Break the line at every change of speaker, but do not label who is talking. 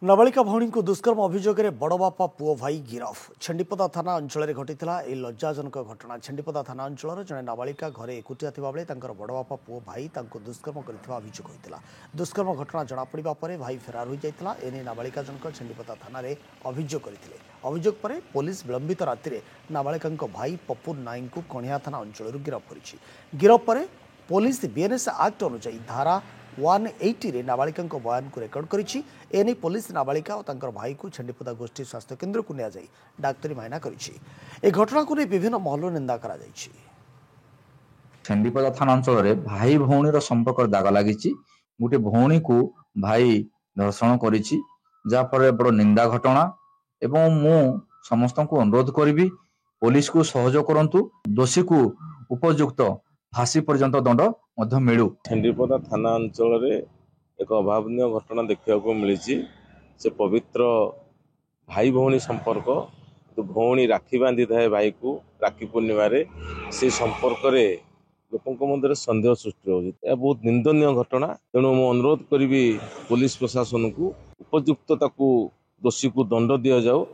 नाबालिका भौणी को दुष्कर्म अभियोग में बड़ बापा पुओ भाई गिरफ। छेंडीपदा थाना अंचल में घटीला यह लज्जाजनक घटना। छेंडीपदा थाना अंचल जड़े नाबालिका घरे एकुटिया बेले बड़ बापा पुओ भाई दुष्कर्म करथिबा अभियोग होता। दुष्कर्म घटना जनापड़ा पर भाई फेरार हो जाता। एने नाबालिका जनक छेंडीपदा थाना अभियोग करथिले। अभियोग पर पुलिस विलंबित राति नाबालिका भाई पप्पू नाई को कणिया थाना अंचल गिरफ कर। गिरफ पर पुलिस बीएनएस एक्ट अनुसार धारा 180 रे नाबालिका बयान को रेकर्ड करिछि। एने पुलिस नाबालिका और भाई को छेंडीपदा गोष्ठी स्वास्थ्य केन्द्र को निया जाई डाक्तरी मायना करिछि। ए घटना को विभिन्न महल निंदा करा जाइछि।
छेंडीपदा थाना अंचल में भाई भौणी संपर्क दाग लगी। गोटे भौणी को भाई धर्षण करिछि जाफल बड़ निंदा घटना। एवं मु समस्त को अनुरोध करी पुलिस को सहयोग करंतु। दोषी को उपयुक्त फांसी पर्यंत दंड मिलू।
छेंडीपदा थाना अंचल रे एक अभावनीय घटना देखा मिली। से पवित्र भाई भौणी संपर्क तो भौणी राखी बांधि थाए भाई को राखी पूर्णिमा से संपर्क रे लोकों मध्य संदेह सृष्टि होगी। बहुत निंदनीय घटना। तेणु मु अनुरोध करी पुलिस प्रशासन को उपयुक्त दोषी को दंड दि जाऊ।